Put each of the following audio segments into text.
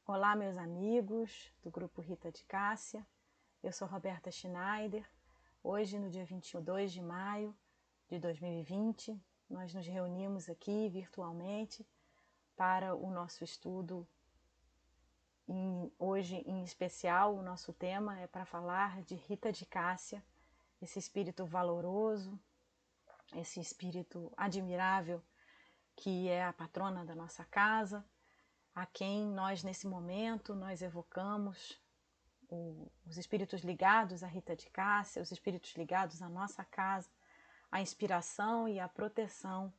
Olá, meus amigos do Grupo Rita de Cássia. Eu sou Roberta Schneider. Hoje, no dia 22 de maio de 2020, nós nos reunimos aqui virtualmente para o nosso estudo. Hoje, em especial, o nosso tema é para falar de Rita de Cássia, esse espírito valoroso, esse espírito admirável que é a patrona da nossa casa, a quem nós, nesse momento, nós evocamos os espíritos ligados a Rita de Cássia, os espíritos ligados à nossa casa, a inspiração e a proteção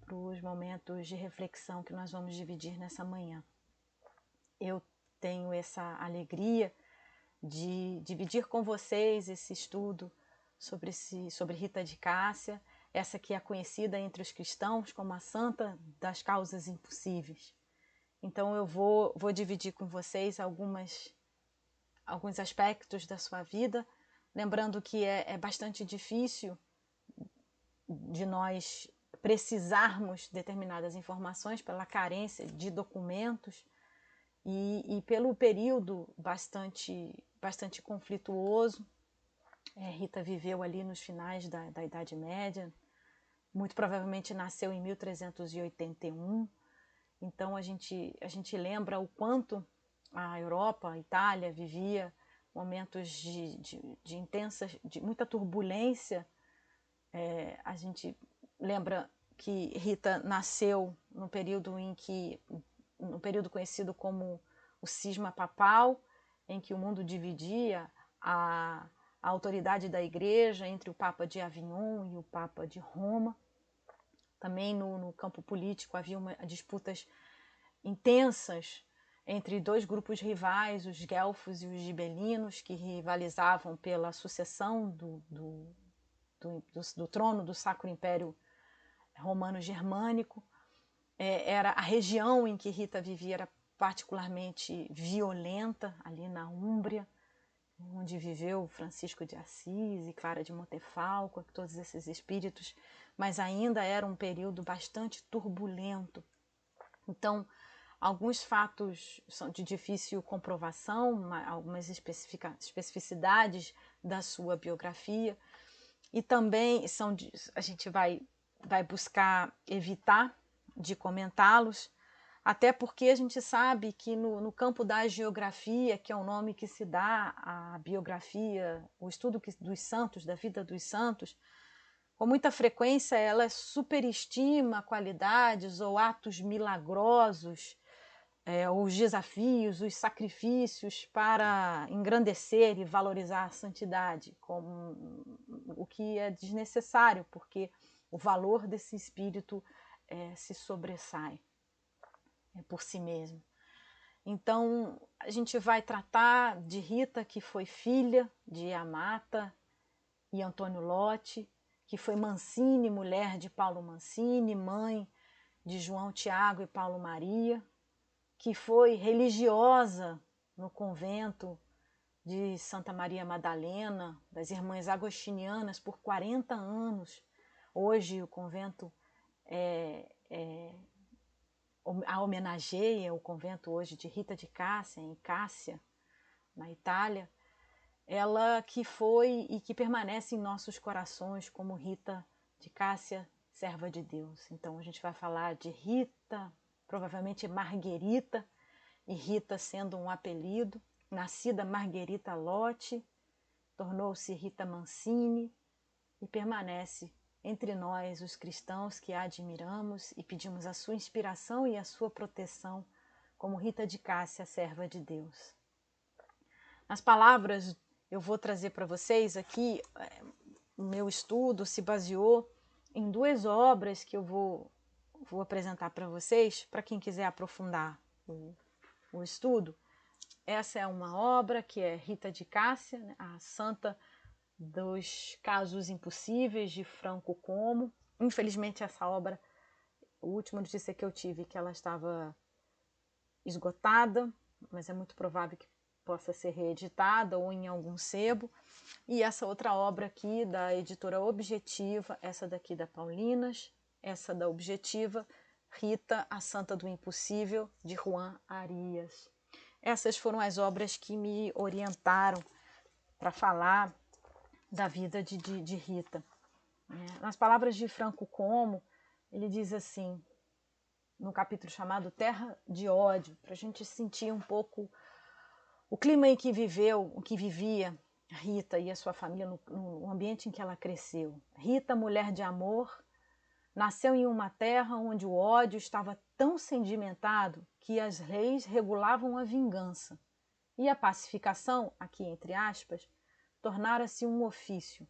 para os momentos de reflexão que nós vamos dividir nessa manhã. Eu tenho essa alegria de dividir com vocês esse estudo sobre Rita de Cássia, essa que é conhecida entre os cristãos como a santa das causas impossíveis. Então eu vou dividir com vocês alguns aspectos da sua vida, lembrando que é bastante difícil de nós precisarmos determinadas informações pela carência de documentos e pelo período bastante conflituoso. Rita viveu ali nos finais da Idade Média, muito provavelmente nasceu em 1381, então a gente lembra o quanto a Europa, a Itália, vivia momentos de muita turbulência. A gente lembra que Rita nasceu no período conhecido como o cisma papal, em que o mundo dividia a autoridade da igreja entre o Papa de Avignon e o Papa de Roma. Também no campo político havia disputas intensas entre dois grupos rivais, os guelfos e os gibelinos, que rivalizavam pela sucessão do trono do Sacro Império Romano-Germânico. Era a região em que Rita vivia era particularmente violenta, ali na Úmbria, onde viveu Francisco de Assis e Clara de Montefalco, todos esses espíritos, mas ainda era um período bastante turbulento. Então, alguns fatos são de difícil comprovação, algumas especificidades da sua biografia, e também a gente vai buscar evitar de comentá-los, até porque a gente sabe que no campo da geografia, que é o nome que se dá à biografia, o estudo dos santos, da vida dos santos, com muita frequência ela superestima qualidades ou atos milagrosos, os desafios, os sacrifícios para engrandecer e valorizar a santidade, como o que é desnecessário, porque o valor desse espírito se sobressai por si mesmo. Então, a gente vai tratar de Rita, que foi filha de Amata e Antônio Lote, que foi Mancini, mulher de Paulo Mancini, mãe de João Tiago e Paulo Maria, que foi religiosa no convento de Santa Maria Madalena, das Irmãs Agostinianas, por 40 anos. Hoje o convento a homenageia o convento hoje de Rita de Cássia, em Cássia, na Itália. Ela que foi e que permanece em nossos corações como Rita de Cássia, serva de Deus. Então a gente vai falar de Rita, provavelmente Margherita, e Rita sendo um apelido, nascida Margherita Lotti, tornou-se Rita Mancini e permanece entre nós, os cristãos que a admiramos e pedimos a sua inspiração e a sua proteção como Rita de Cássia, serva de Deus. Nas palavras, eu vou trazer para vocês aqui, o meu estudo se baseou em duas obras que eu vou apresentar para vocês, para quem quiser aprofundar o estudo. Essa é uma obra que é Rita de Cássia, né, a santa dos casos impossíveis de Franco Como. Infelizmente essa obra, a última notícia que eu tive que ela estava esgotada, mas é muito provável que possa ser reeditada ou em algum sebo. E essa outra obra aqui da editora Objetiva, essa daqui da Paulinas, essa da Objetiva, Rita, a Santa do Impossível, de Juan Arias. essas foram as obras que me orientaram para falar da vida de Rita. Nas palavras de Franco Como, ele diz assim, no capítulo chamado Terra de Ódio, para a gente sentir um pouco o clima em que vivia Rita e a sua família no ambiente em que ela cresceu. Rita, mulher de amor, nasceu em uma terra onde o ódio estava tão sedimentado que as leis regulavam a vingança. E a pacificação, aqui entre aspas, tornara-se um ofício.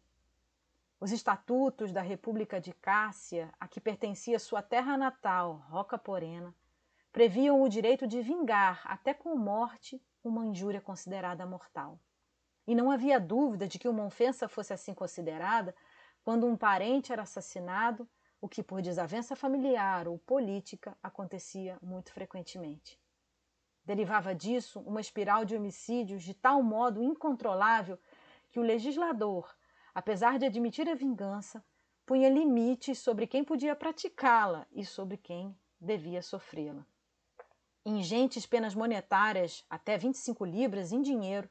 Os estatutos da República de Cássia, a que pertencia sua terra natal, Roca Porena, previam o direito de vingar, até com morte, uma injúria considerada mortal. E não havia dúvida de que uma ofensa fosse assim considerada quando um parente era assassinado, o que por desavença familiar ou política acontecia muito frequentemente. Derivava disso uma espiral de homicídios de tal modo incontrolável que o legislador, apesar de admitir a vingança, punha limites sobre quem podia praticá-la e sobre quem devia sofrê-la. Ingentes penas monetárias, até 25 libras em dinheiro,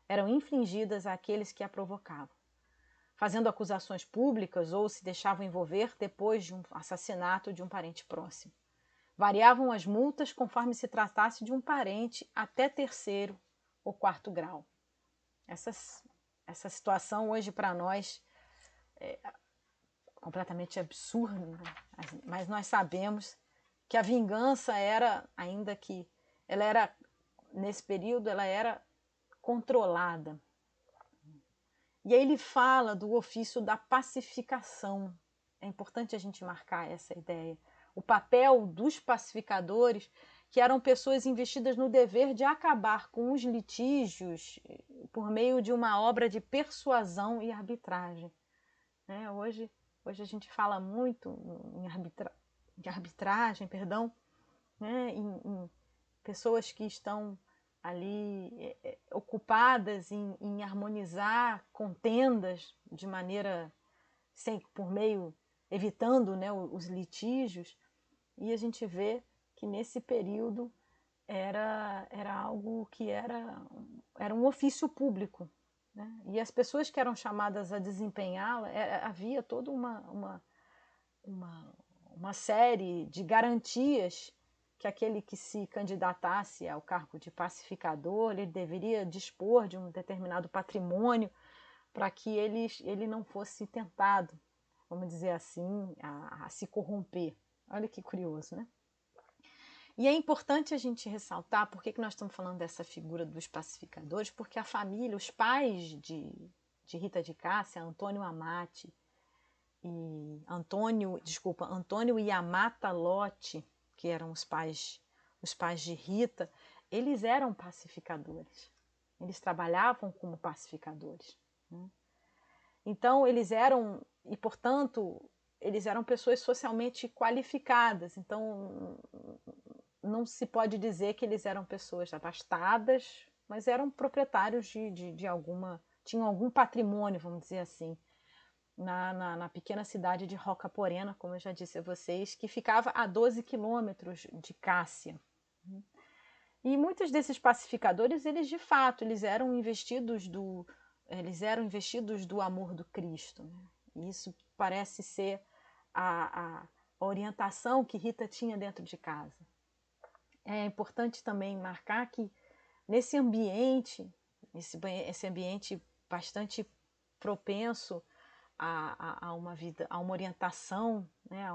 eram infligidas àqueles que a provocavam, fazendo acusações públicas ou se deixavam envolver depois de um assassinato de um parente próximo. Variavam as multas conforme se tratasse de um parente até 3º ou 4º grau. Essa situação hoje para nós é completamente absurda, né? Mas nós sabemos que a vingança era, ainda que ela era, nesse período, ela era controlada. E aí ele fala do ofício da pacificação. É importante a gente marcar essa ideia. O papel dos pacificadores, que eram pessoas investidas no dever de acabar com os litígios por meio de uma obra de persuasão e arbitragem. Hoje a gente fala muito em arbitragem, em pessoas que estão ali ocupadas em harmonizar contendas de maneira evitando, né, os litígios, e a gente vê que nesse período era algo que era um ofício público, né? E as pessoas que eram chamadas a desempenhá-la, havia toda uma série de garantias que aquele que se candidatasse ao cargo de pacificador, ele deveria dispor de um determinado patrimônio para que ele não fosse tentado, vamos dizer assim, a se corromper. Olha que curioso, né? E é importante a gente ressaltar por que nós estamos falando dessa figura dos pacificadores, porque a família, os pais de Rita de Cássia, Antônio Amati e Antônio e Amata Lotti, que eram os pais de Rita, eles eram pacificadores. Eles trabalhavam como pacificadores, né? Então, eles eram pessoas socialmente qualificadas. Então, não se pode dizer que eles eram pessoas abastadas, mas eram proprietários tinham algum patrimônio, vamos dizer assim, na pequena cidade de Roca Porena, como eu já disse a vocês, que ficava a 12 quilômetros de Cássia. E muitos desses pacificadores, eles eram investidos do amor do Cristo, né? E isso parece ser a orientação que Rita tinha dentro de casa. É importante também marcar que nesse ambiente, esse ambiente bastante propenso a uma vida, a uma orientação, né?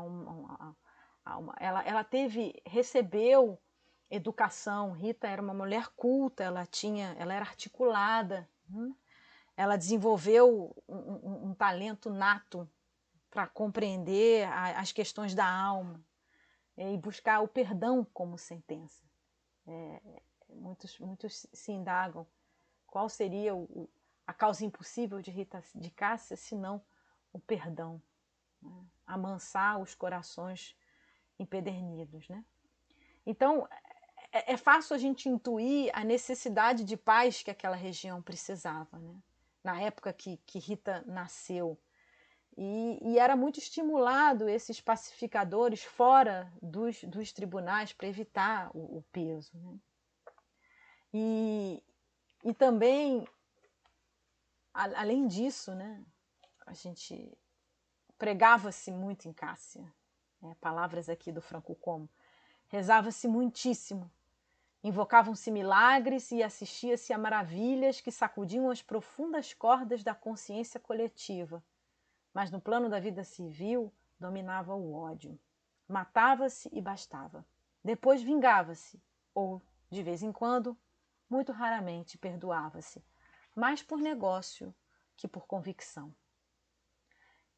Ela recebeu educação. Rita era uma mulher culta, ela era articulada, ela desenvolveu um talento nato para compreender as questões da alma e buscar o perdão como sentença. Muitos se indagam qual seria a causa impossível de Rita de Cássia, senão o perdão, né? Amansar os corações empedernidos, né? Então, é fácil a gente intuir a necessidade de paz que aquela região precisava, né? Na época que Rita nasceu. E era muito estimulado esses pacificadores fora dos tribunais para evitar o peso, né? E também, além disso, né, a gente pregava-se muito em Cássia, né, palavras aqui do Franco Como, rezava-se muitíssimo, invocavam-se milagres e assistia-se a maravilhas que sacudiam as profundas cordas da consciência coletiva. Mas no plano da vida civil dominava o ódio. Matava-se e bastava. Depois vingava-se, ou, de vez em quando, muito raramente perdoava-se, mais por negócio que por convicção.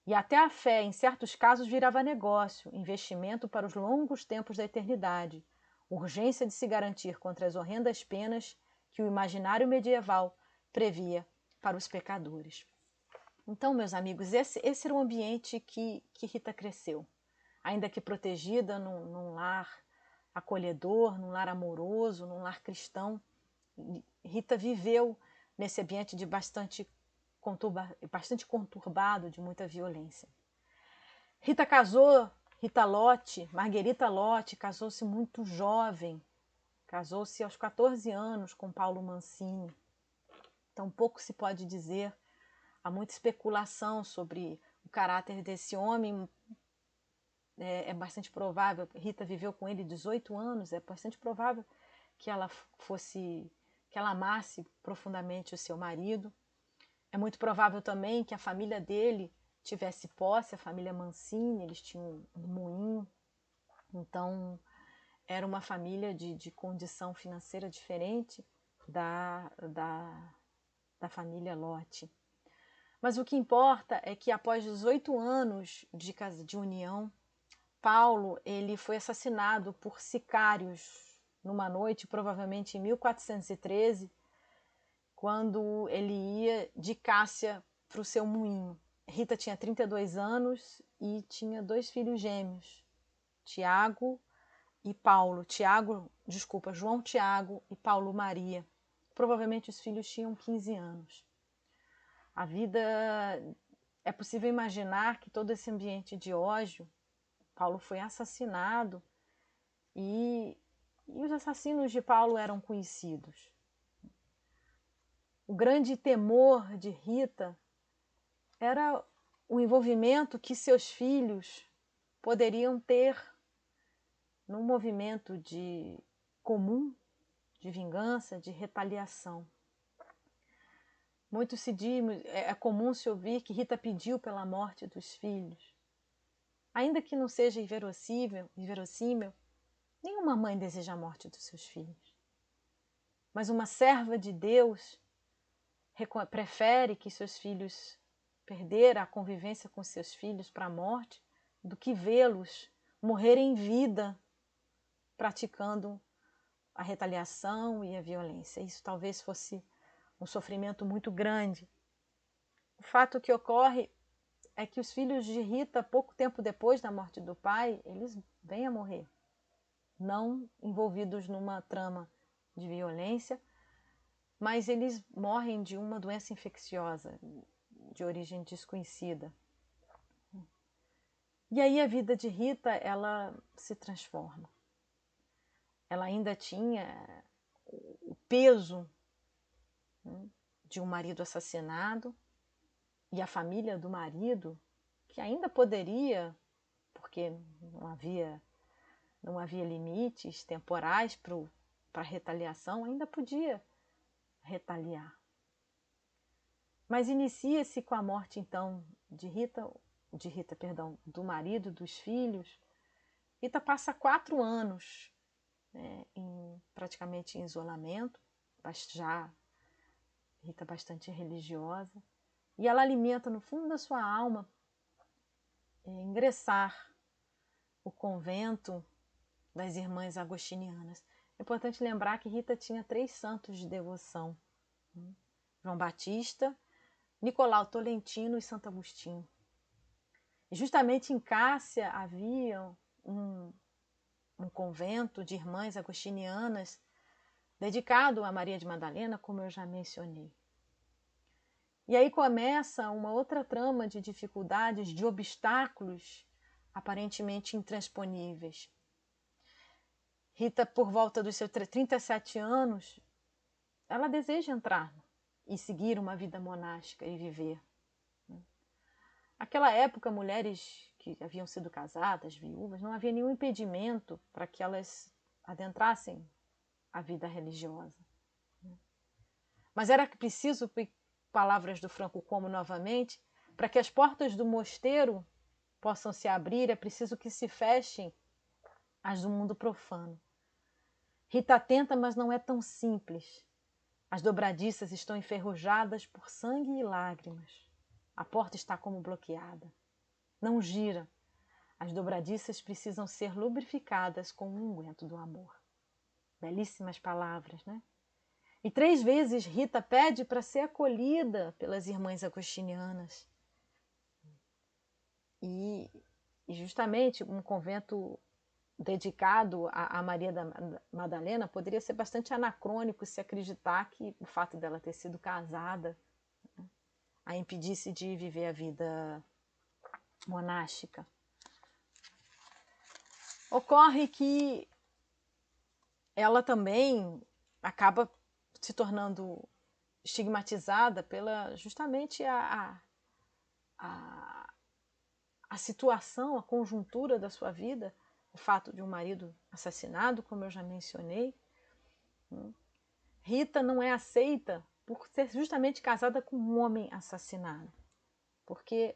E até a fé, em certos casos, virava negócio, investimento para os longos tempos da eternidade, urgência de se garantir contra as horrendas penas que o imaginário medieval previa para os pecadores. Então, meus amigos, esse era o ambiente que Rita cresceu, ainda que protegida num lar acolhedor, num lar amoroso, num lar cristão. Rita viveu nesse ambiente de bastante conturbado, de muita violência. Rita Lotti, Marguerita Lotti, casou-se muito jovem, casou-se aos 14 anos com Paulo Mancini. Então pouco se pode dizer, há muita especulação sobre o caráter desse homem. É bastante provável, Rita viveu com ele 18 anos, é bastante provável que ela amasse profundamente o seu marido. É muito provável também que a família dele tivesse posse, a família Mancini, eles tinham um moinho. Então, era uma família de condição financeira diferente da família Lotti. Mas o que importa é que após 18 anos de união, Paulo ele foi assassinado por sicários numa noite, provavelmente em 1413, quando ele ia de Cássia para o seu moinho. Rita tinha 32 anos e tinha 2 filhos gêmeos, Tiago e Paulo. João Tiago e Paulo Maria. Provavelmente os filhos tinham 15 anos. A vida... É possível imaginar que todo esse ambiente de ódio, Paulo foi assassinado e os assassinos de Paulo eram conhecidos. O grande temor de Rita era o envolvimento que seus filhos poderiam ter num movimento comum de vingança, de retaliação. É comum se ouvir que Rita pediu pela morte dos filhos. Ainda que não seja inverossímil, nenhuma mãe deseja a morte dos seus filhos. Mas uma serva de Deus prefere que seus filhos perder a convivência com seus filhos para a morte do que vê-los morrer em vida praticando a retaliação e a violência. Isso talvez fosse um sofrimento muito grande. O fato que ocorre é que os filhos de Rita, pouco tempo depois da morte do pai, eles vêm a morrer, não envolvidos numa trama de violência, mas eles morrem de uma doença infecciosa de origem desconhecida. E aí a vida de Rita, ela se transforma. Ela ainda tinha o peso, né, de um marido assassinado e a família do marido, que ainda poderia, porque não havia limites temporais para retaliação, ainda podia retaliar. Mas inicia-se com a morte, então, do marido, dos filhos. Rita passa 4 anos, né, praticamente em isolamento, Rita bastante religiosa, e ela alimenta no fundo da sua alma ingressar o convento das Irmãs Agostinianas. É importante lembrar que Rita tinha 3 santos de devoção: João Batista, Nicolau Tolentino e Santo Agostinho. E justamente em Cássia havia um convento de irmãs agostinianas dedicado a Maria de Madalena, como eu já mencionei. E aí começa uma outra trama de dificuldades, de obstáculos aparentemente intransponíveis. Rita, por volta dos seus 37 anos, ela deseja entrar e seguir uma vida monástica e viver. Naquela época, mulheres que haviam sido casadas, viúvas, não havia nenhum impedimento para que elas adentrassem a vida religiosa. Mas era preciso, palavras do Franco Como novamente, para que as portas do mosteiro possam se abrir, é preciso que se fechem as do mundo profano. Rita tenta, mas não é tão simples. As dobradiças estão enferrujadas por sangue e lágrimas. A porta está como bloqueada. Não gira. As dobradiças precisam ser lubrificadas com o unguento do amor. Belíssimas palavras, né? E 3 vezes Rita pede para ser acolhida pelas irmãs agostinianas. E justamente um convento dedicado a Maria da Madalena poderia ser bastante anacrônico se acreditar que o fato dela ter sido casada, né, a impedisse de viver a vida monástica. Ocorre que ela também acaba se tornando estigmatizada pela justamente a situação, a conjuntura da sua vida, o fato de um marido assassinado, como eu já mencionei. Rita não é aceita por ser justamente casada com um homem assassinado, porque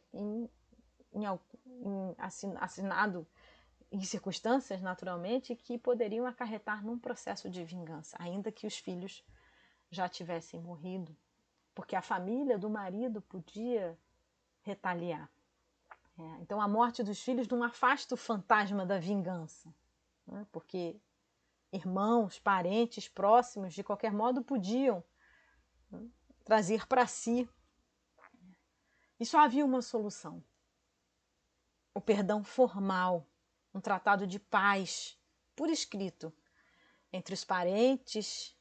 assinado em circunstâncias, naturalmente, que poderiam acarretar num processo de vingança, ainda que os filhos já tivessem morrido, porque a família do marido podia retaliar. Então a morte dos filhos não afasta o fantasma da vingança, né? Porque irmãos, parentes próximos, de qualquer modo, podiam, né, trazer para si. E só havia uma solução: o perdão formal, um tratado de paz, por escrito, entre os parentes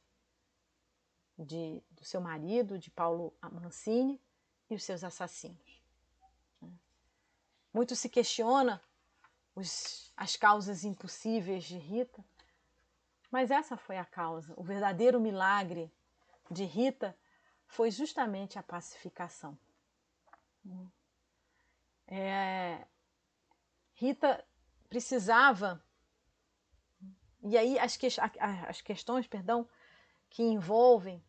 do seu marido, de Paulo Mancini, e os seus assassinos. Muito se questiona as causas impossíveis de Rita, mas essa foi a causa. O verdadeiro milagre de Rita foi justamente a pacificação. Rita precisava, e aí as questões, que envolvem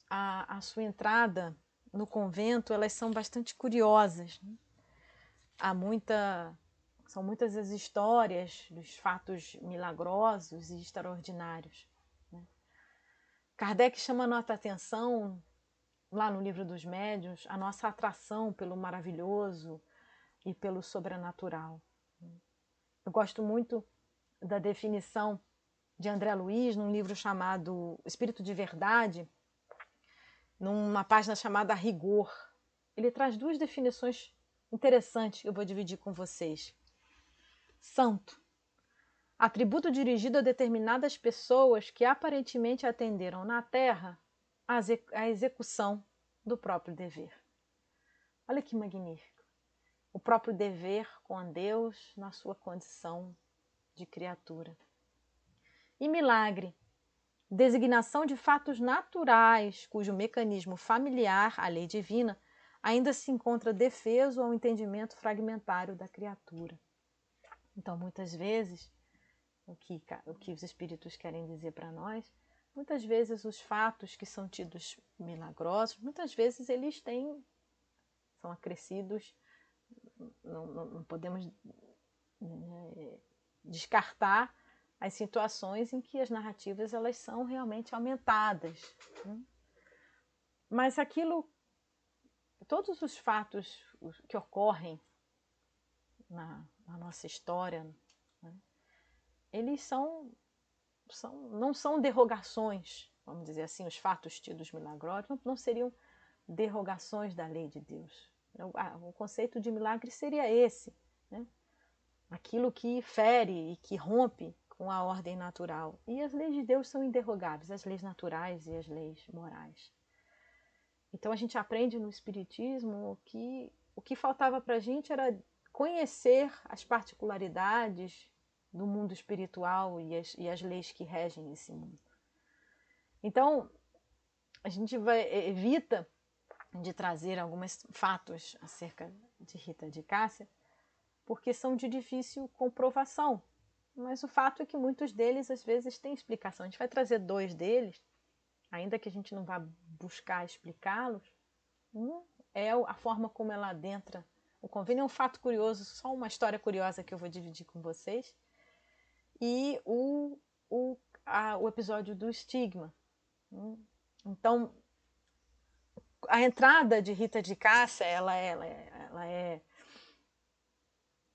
a sua entrada no convento, elas são bastante curiosas, né? São muitas as histórias dos fatos milagrosos e extraordinários, né? Kardec chama a nossa atenção, lá no Livro dos Médiuns, a nossa atração pelo maravilhoso e pelo sobrenatural. Eu gosto muito da definição de André Luiz, num livro chamado Espírito de Verdade, numa página chamada Rigor. Ele traz 2 definições interessantes que eu vou dividir com vocês. Santo, atributo dirigido a determinadas pessoas que aparentemente atenderam na terra à execução do próprio dever. Olha que magnífico. O próprio dever com Deus na sua condição de criatura. E milagre, designação de fatos naturais cujo mecanismo familiar, a lei divina, ainda se encontra defeso ao entendimento fragmentário da criatura. Então, muitas vezes, o que os espíritos querem dizer para nós, muitas vezes os fatos que são tidos milagrosos, muitas vezes eles são acrescidos, não podemos descartar as situações em que as narrativas elas são realmente aumentadas, né? Mas todos os fatos que ocorrem na nossa história, né, eles não são derrogações, vamos dizer assim, os fatos tidos milagrosos não seriam derrogações da lei de Deus. O conceito de milagre seria esse, né? Aquilo que fere e que rompe com a ordem natural. E as leis de Deus são inderrogáveis, as leis naturais e as leis morais. Então a gente aprende no Espiritismo que o que faltava para a gente era conhecer as particularidades do mundo espiritual e as leis que regem esse mundo. Então, a gente evita de trazer alguns fatos acerca de Rita de Cássia, porque são de difícil comprovação. Mas o fato é que muitos deles, às vezes, têm explicação. A gente vai trazer 2 deles, ainda que a gente não vá buscar explicá-los. Um é a forma como ela adentra o convênio. É um fato curioso, só uma história curiosa que eu vou dividir com vocês. E o episódio do estigma. Então, a entrada de Rita de Cássia, ela é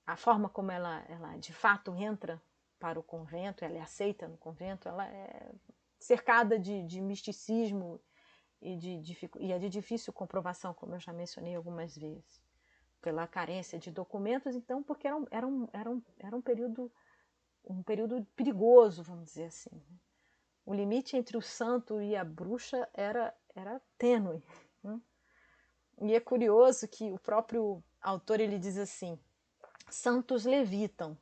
a forma como ela de fato entra para o convento, ela é aceita no convento, ela é cercada de misticismo e é de difícil comprovação, como eu já mencionei algumas vezes, pela carência de documentos, então, porque era um período perigoso, vamos dizer assim. O limite entre o santo e a bruxa era tênue. E é curioso que o próprio autor ele diz assim: santos levitam,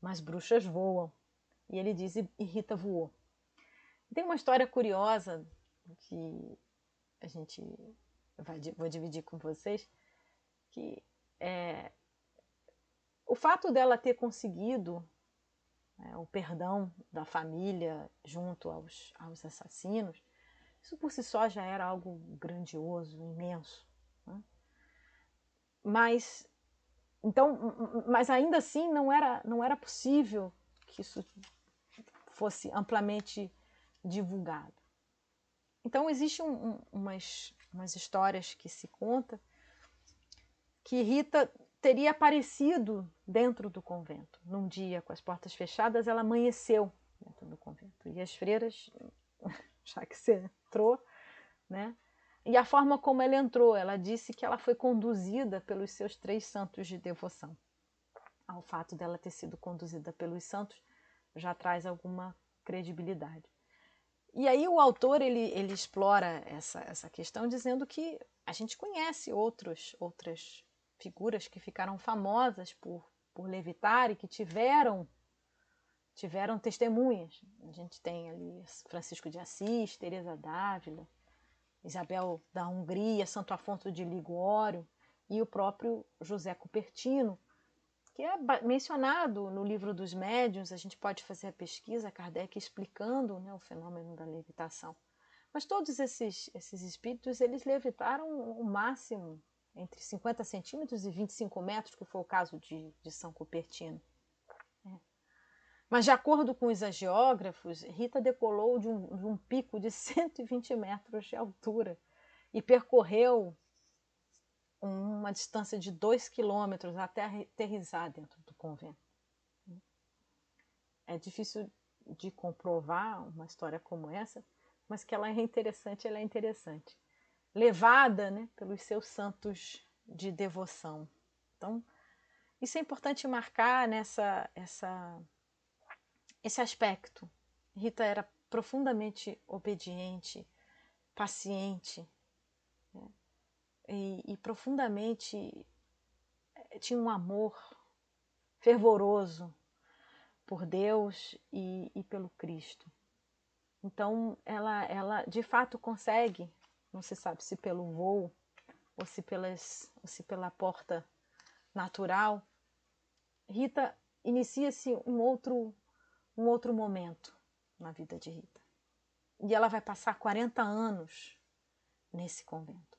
mas bruxas voam. E ele diz: e Rita voou. Tem uma história curiosa que a gente vou dividir com vocês, que é o fato dela ter conseguido o perdão da família junto aos assassinos. Isso por si só já era algo grandioso, imenso. Né? Mas ainda assim não era possível que isso fosse amplamente divulgado. Então existem umas histórias que se conta que Rita teria aparecido dentro do convento. Num dia com as portas fechadas, ela amanheceu dentro do convento. E as freiras, já que você entrou, né? E a forma como ela entrou, ela disse que ela foi conduzida pelos seus 3 santos de devoção. Ao fato dela ter sido conduzida pelos santos já traz alguma credibilidade. E aí o autor ele explora essa questão dizendo que a gente conhece outras figuras que ficaram famosas por levitar e que tiveram testemunhas. A gente tem ali Francisco de Assis, Teresa d'Ávila, Isabel da Hungria, Santo Afonso de Ligório e o próprio José Cupertino, que é mencionado no livro dos médiuns. A gente pode fazer a pesquisa, Kardec explicando, né, o fenômeno da levitação. Mas todos esses espíritos, eles levitaram o máximo entre 50 centímetros e 25 metros, que foi o caso de São Cupertino. Mas, de acordo com os agiógrafos, Rita decolou de um pico de 120 metros de altura e percorreu uma distância de 2 quilômetros até aterrissar dentro do convento. É difícil de comprovar uma história como essa, mas que ela é interessante. Levada, né, pelos seus santos de devoção. Então, isso é importante marcar esse aspecto. Rita era profundamente obediente, paciente, né, e profundamente tinha um amor fervoroso por Deus e pelo Cristo. Então, ela de fato consegue, não se sabe se pelo voo ou se pela porta natural, Rita inicia-se um outro momento na vida de Rita. E ela vai passar 40 anos nesse convento.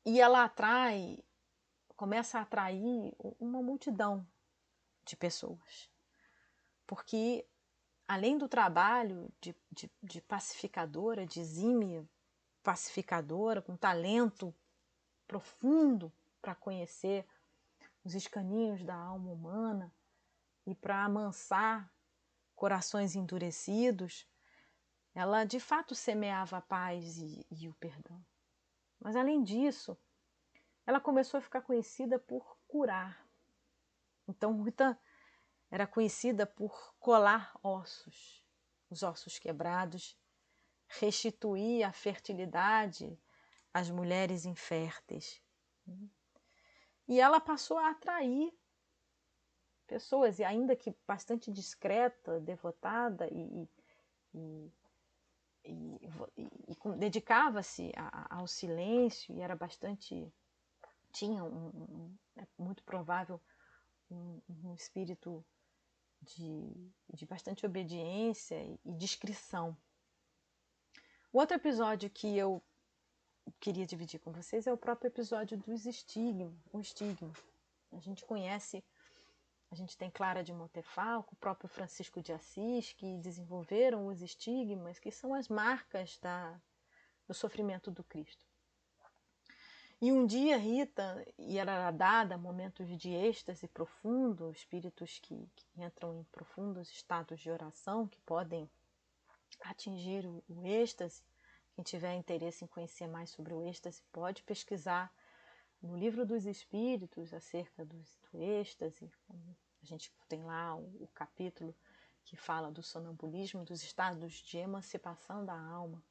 E ela começa a atrair uma multidão de pessoas. Porque, além do trabalho de pacificadora, de exímia pacificadora, com talento profundo para conhecer os escaninhos da alma humana e para amansar corações endurecidos, ela de fato semeava a paz e o perdão. Mas, além disso, ela começou a ficar conhecida por curar. Então, Rita era conhecida por colar ossos, os ossos quebrados, restituir a fertilidade às mulheres inférteis. E ela passou a atrair pessoas, e ainda que bastante discreta, devotada e dedicava-se ao silêncio e era bastante, tinha é muito provável um espírito de bastante obediência e discrição. O outro episódio que eu queria dividir com vocês é o próprio episódio dos estigmas, o estigma. A gente conhece, a gente tem Clara de Montefalco, o próprio Francisco de Assis, que desenvolveram os estigmas, que são as marcas do sofrimento do Cristo. E um dia Rita, e era dada momentos de êxtase profundo, espíritos que entram em profundos estados de oração, que podem atingir o êxtase. Quem tiver interesse em conhecer mais sobre o êxtase pode pesquisar no Livro dos Espíritos acerca do êxtase. A gente tem lá o capítulo que fala do sonambulismo, dos estados de emancipação da alma.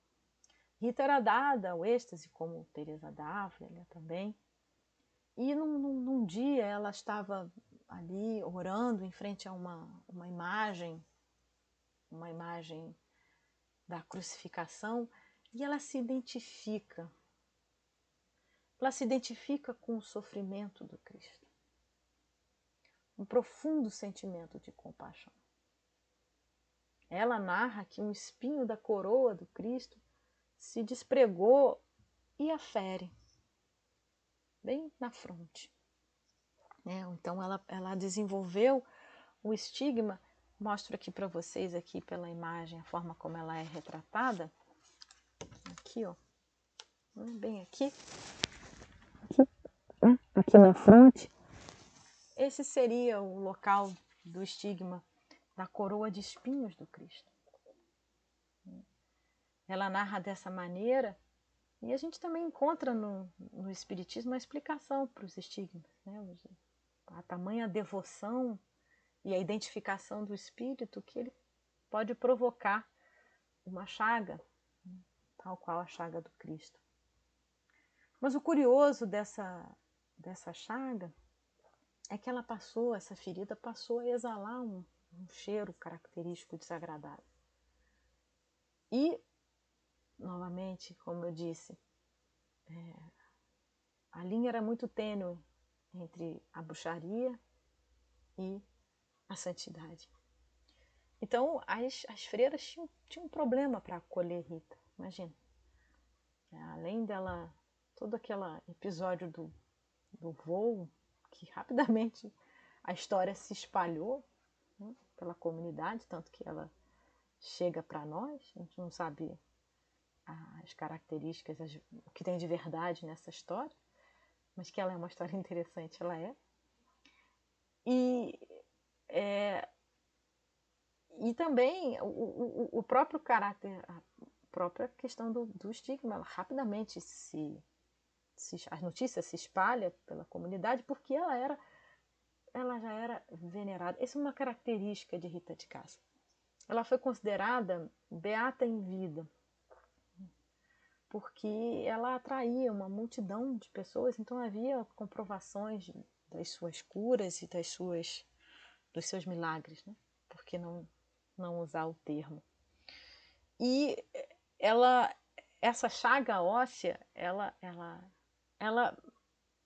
Rita era dada ao êxtase, como Teresa d'Ávila também. E num dia ela estava ali orando em frente a uma imagem da crucificação, e ela se identifica. Ela se identifica com o sofrimento do Cristo. Um profundo sentimento de compaixão. Ela narra que um espinho da coroa do Cristo se despregou e a fere, bem na fronte. Então ela desenvolveu o estigma. Mostro aqui para vocês aqui pela imagem a forma como ela é retratada. Aqui, ó, bem aqui na fronte. Esse seria o local do estigma da coroa de espinhos do Cristo. Ela narra dessa maneira, e a gente também encontra no Espiritismo a explicação para os estigmas, né? A tamanha devoção e a identificação do espírito que ele pode provocar uma chaga, tal qual a chaga do Cristo. Mas o curioso dessa chaga é que essa ferida passou a exalar um cheiro característico desagradável. E, novamente, como eu disse, a linha era muito tênue entre a bruxaria e a santidade. Então, as freiras tinham um problema para acolher Rita, imagina. Além dela, todo aquele episódio do voo, que rapidamente a história se espalhou, né, pela comunidade, tanto que ela chega para nós, a gente não sabe as características, o que tem de verdade nessa história, mas que ela é uma história interessante, ela é. E também o próprio caráter, a própria questão do estigma, ela rapidamente a notícia se espalha pela comunidade, porque ela já era venerada. Essa é uma característica de Rita de Cássia. Ela foi considerada beata em vida, porque ela atraía uma multidão de pessoas, então havia comprovações das suas curas e dos seus milagres, né? Por que não usar o termo? E essa chaga óssea, ela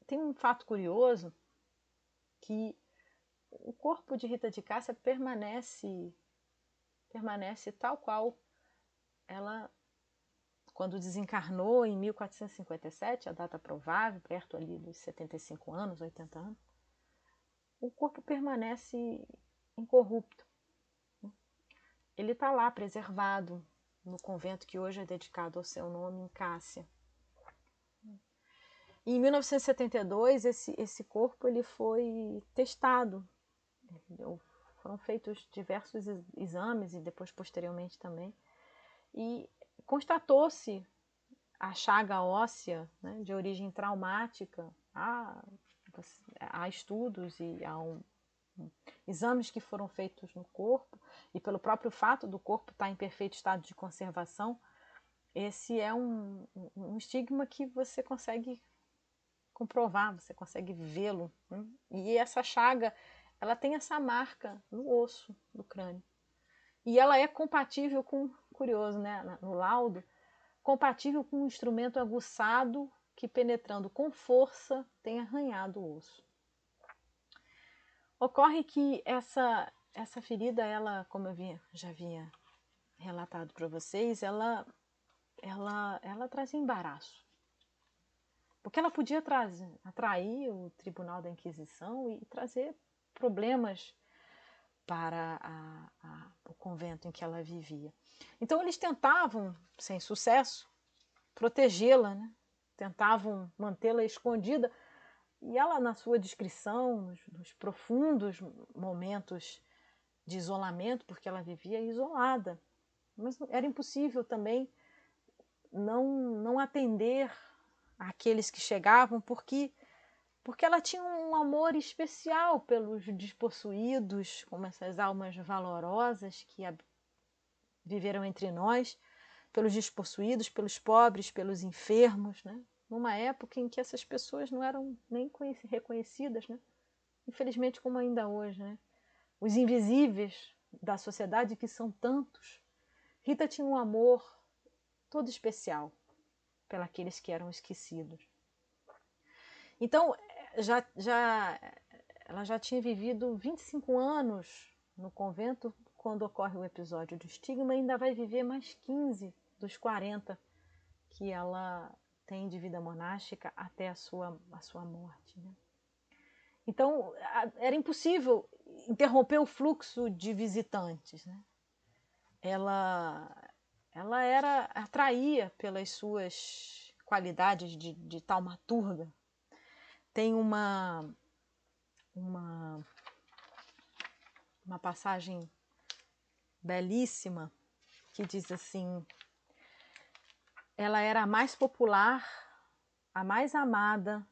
tem um fato curioso, que o corpo de Rita de Cássia permanece tal qual ela, quando desencarnou em 1457, a data provável, perto ali dos 75 anos, 80 anos, o corpo permanece incorrupto. Ele está lá preservado no convento que hoje é dedicado ao seu nome, em Cássia. E em 1972, esse corpo ele foi testado. Foram feitos diversos exames e depois posteriormente também. E constatou-se a chaga óssea, né, de origem traumática. Há estudos e há exames que foram feitos no corpo, e pelo próprio fato do corpo estar em perfeito estado de conservação, esse é um estigma que você consegue comprovar, você consegue vê-lo, né? E essa chaga, ela tem essa marca no osso do crânio. E ela é compatível com, curioso, né? No laudo, compatível com um instrumento aguçado que, penetrando com força, tem arranhado o osso. Ocorre que essa ferida, ela, como eu já havia relatado para vocês, ela trazia embaraço. Porque ela podia atrair o Tribunal da Inquisição e trazer problemas para o convento em que ela vivia. Então eles tentavam, sem sucesso, protegê-la, né? Tentavam mantê-la escondida. E ela, na sua descrição, nos profundos momentos de isolamento, porque ela vivia isolada, mas era impossível também não atender àqueles que chegavam, porque ela tinha um amor especial pelos despossuídos, como essas almas valorosas que viveram entre nós, pelos despossuídos, pelos pobres, pelos enfermos, né? Numa época em que essas pessoas não eram nem reconhecidas, né? Infelizmente, como ainda hoje, né? Os invisíveis da sociedade, que são tantos. Rita tinha um amor todo especial pelos que eram esquecidos. Então, ela já tinha vivido 25 anos no convento quando ocorre o episódio do estigma, e ainda vai viver mais 15 dos 40 que ela tem de vida monástica até a sua morte, né? Então, era impossível interromper o fluxo de visitantes, né? Ela atraía pelas suas qualidades de taumaturga. Tem uma passagem belíssima que diz assim: ela era a mais popular, a mais amada,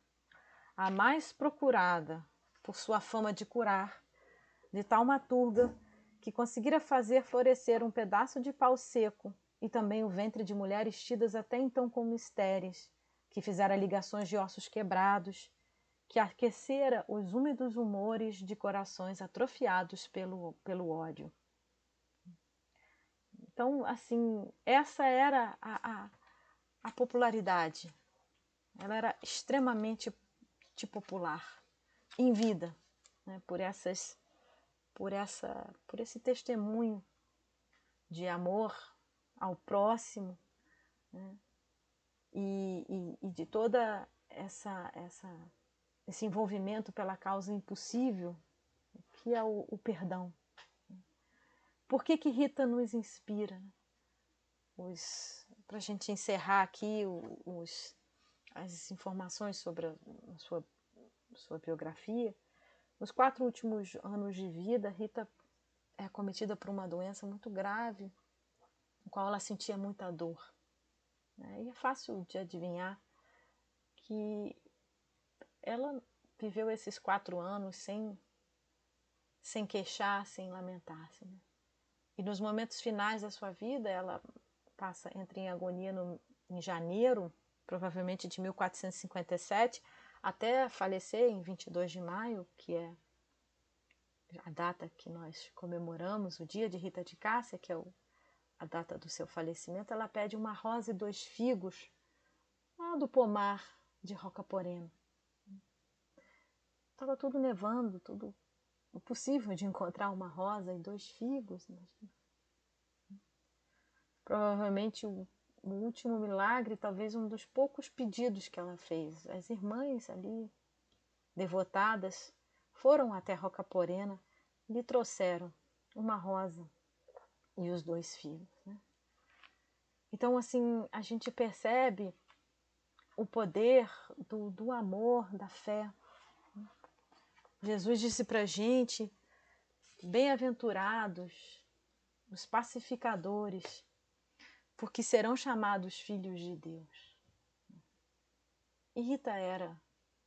a mais procurada por sua fama de curar, de taumaturga, que conseguira fazer florescer um pedaço de pau seco e também o ventre de mulheres tidas até então como estéreis, que fizera ligações de ossos quebrados, que aquecera os úmidos humores de corações atrofiados pelo ódio. Então, assim, essa era a popularidade. Ela era extremamente popular em vida, né? Por esse testemunho de amor ao próximo, né? E de toda esse envolvimento pela causa impossível, que é o perdão. Por que Rita nos inspira? Para a gente encerrar aqui as informações sobre a sua biografia, nos 4 últimos anos de vida, Rita é acometida por uma doença muito grave, no qual ela sentia muita dor, né? E é fácil de adivinhar que ela viveu esses 4 anos sem queixar, sem lamentar-se, né? E nos momentos finais da sua vida, ela entra em agonia em janeiro, provavelmente de 1457, até falecer em 22 de maio, que é a data que nós comemoramos, o dia de Rita de Cássia, que é a data do seu falecimento. Ela pede uma rosa e 2 figos lá do pomar de Rocaporena. Estava tudo nevando, tudo impossível de encontrar uma rosa e 2 figos. Provavelmente o último milagre, talvez um dos poucos pedidos que ela fez. As irmãs ali, devotadas, foram até Rocaporena e lhe trouxeram uma rosa e os 2 figos, né? Então, assim, a gente percebe o poder do amor, da fé. Jesus disse para a gente: bem-aventurados os pacificadores, porque serão chamados filhos de Deus. E Rita era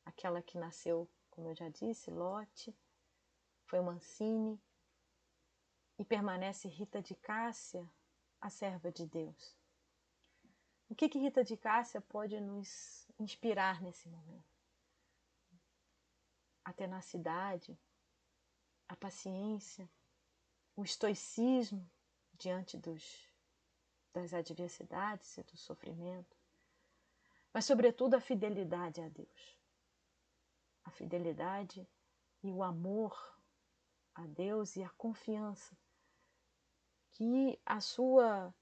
aquela que nasceu, como eu já disse, Lote, foi Mancini, e permanece Rita de Cássia, a serva de Deus. O que Rita de Cássia pode nos inspirar nesse momento? A tenacidade, a paciência, o estoicismo diante das adversidades e do sofrimento, mas sobretudo a fidelidade a Deus. A fidelidade e o amor a Deus e a confiança que a sua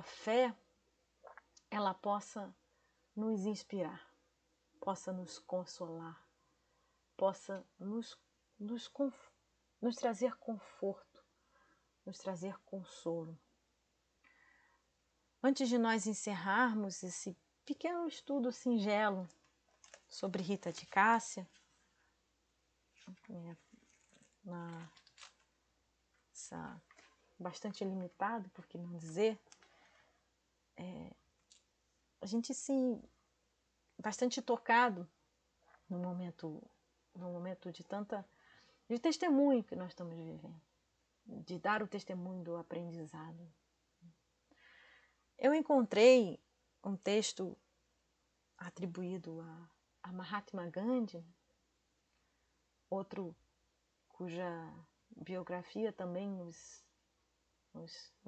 fé ela possa nos inspirar, possa nos consolar, possa nos trazer conforto, nos trazer consolo. Antes de nós encerrarmos esse pequeno estudo singelo sobre Rita de Cássia, bastante limitado, por que não dizer, a gente sim, bastante tocado no momento de testemunho que nós estamos vivendo, de dar o testemunho do aprendizado. Eu encontrei um texto atribuído a Mahatma Gandhi, outro cuja biografia também nos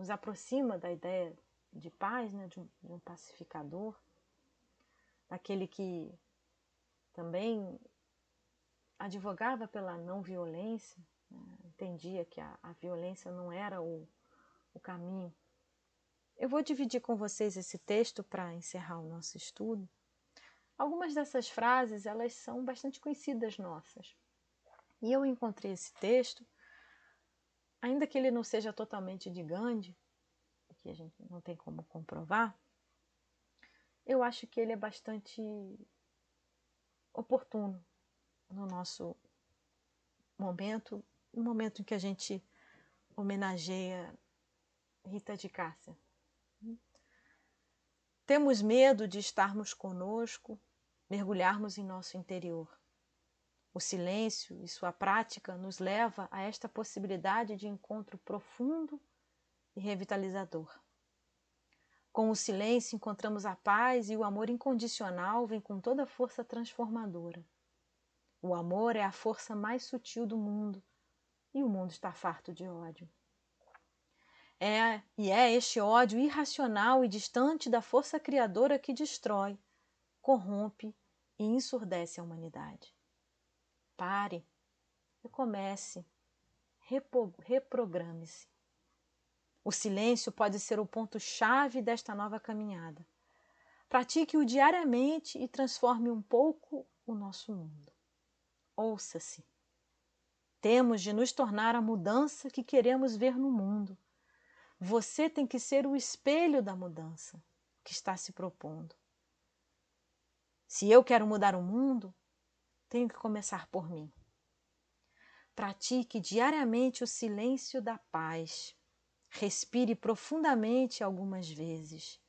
aproxima da ideia de paz, né, de um pacificador, daquele que também advogava pela não violência, né, entendia que a violência não era o caminho. Eu vou dividir com vocês esse texto para encerrar o nosso estudo. Algumas dessas frases, elas são bastante conhecidas nossas. E eu encontrei esse texto, ainda que ele não seja totalmente de Gandhi, que a gente não tem como comprovar, eu acho que ele é bastante oportuno no nosso momento, no momento em que a gente homenageia Rita de Cássia. Temos medo de estarmos conosco, mergulharmos em nosso interior. O silêncio e sua prática nos leva a esta possibilidade de encontro profundo e revitalizador. Com o silêncio encontramos a paz e o amor incondicional vem com toda a força transformadora. O amor é a força mais sutil do mundo e o mundo está farto de ódio. É este ódio irracional e distante da força criadora que destrói, corrompe e ensurdece a humanidade. Pare, recomece, reprograme-se. O silêncio pode ser o ponto-chave desta nova caminhada. Pratique-o diariamente e transforme um pouco o nosso mundo. Ouça-se. Temos de nos tornar a mudança que queremos ver no mundo. Você tem que ser o espelho da mudança que está se propondo. Se eu quero mudar o mundo, tenho que começar por mim. Pratique diariamente o silêncio da paz. Respire profundamente algumas vezes.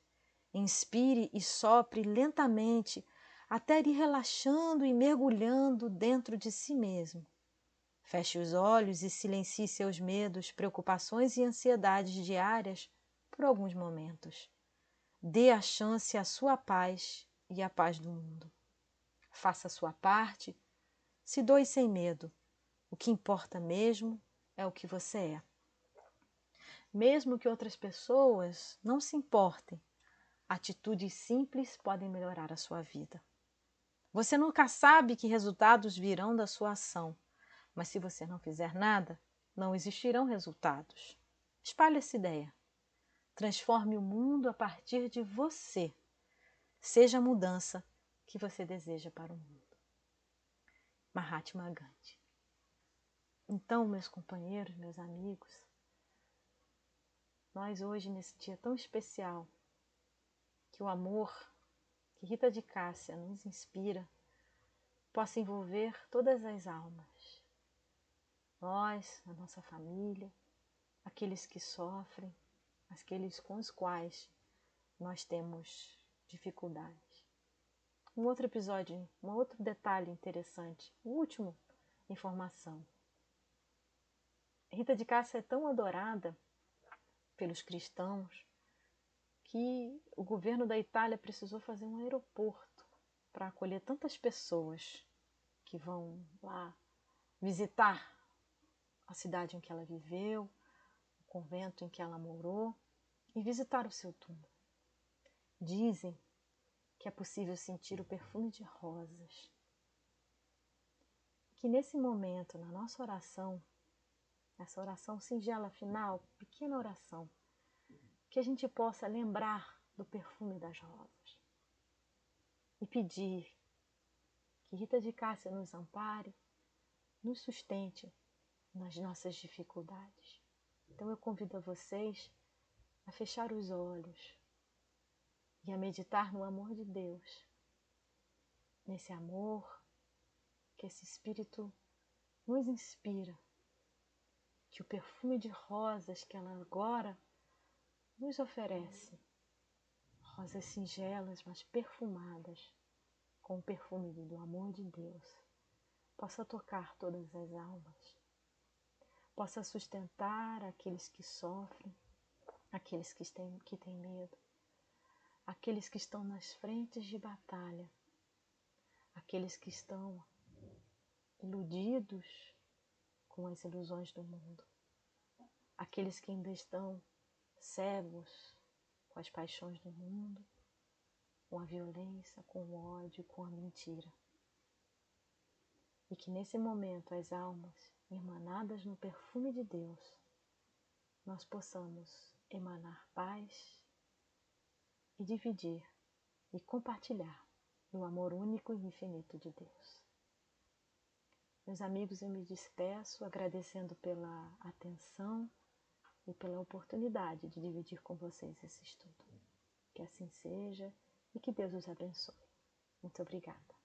Inspire e sopre lentamente até ir relaxando e mergulhando dentro de si mesmo. Feche os olhos e silencie seus medos, preocupações e ansiedades diárias por alguns momentos. Dê a chance à sua paz e à paz do mundo. Faça a sua parte, se doe sem medo. O que importa mesmo é o que você é. Mesmo que outras pessoas não se importem, atitudes simples podem melhorar a sua vida. Você nunca sabe que resultados virão da sua ação, mas se você não fizer nada, não existirão resultados. Espalhe essa ideia. Transforme o mundo a partir de você. Seja a mudança que você deseja para o mundo. Mahatma Gandhi. Então, meus companheiros, meus amigos, nós hoje, nesse dia tão especial, que o amor que Rita de Cássia nos inspira, possa envolver todas as almas. Nós, a nossa família, aqueles que sofrem, aqueles com os quais nós temos dificuldades. Um outro episódio, um outro detalhe interessante, última informação. Rita de Cássia é tão adorada pelos cristãos que o governo da Itália precisou fazer um aeroporto para acolher tantas pessoas que vão lá visitar a cidade em que ela viveu, o convento em que ela morou. e visitar o seu túmulo. Dizem que é possível sentir o perfume de rosas. Que nesse momento, na nossa oração, essa oração singela final, pequena oração, que a gente possa lembrar do perfume das rosas e pedir que Rita de Cássia nos ampare, nos sustente nas nossas dificuldades. Então eu convido a vocês a fechar os olhos e a meditar no amor de Deus, nesse amor que esse Espírito nos inspira, que o perfume de rosas que ela agora nos oferece, rosas singelas, mas perfumadas com o perfume do amor de Deus, possa tocar todas as almas, possa sustentar aqueles que sofrem, aqueles que têm medo, aqueles que estão nas frentes de batalha, aqueles que estão iludidos com as ilusões do mundo, aqueles que ainda estão cegos com as paixões do mundo, com a violência, com o ódio, com a mentira. E que nesse momento as almas, emanadas no perfume de Deus, nós possamos emanar paz e dividir e compartilhar no amor único e infinito de Deus. Meus amigos, eu me despeço agradecendo pela atenção e pela oportunidade de dividir com vocês esse estudo. Que assim seja e que Deus os abençoe. Muito obrigada.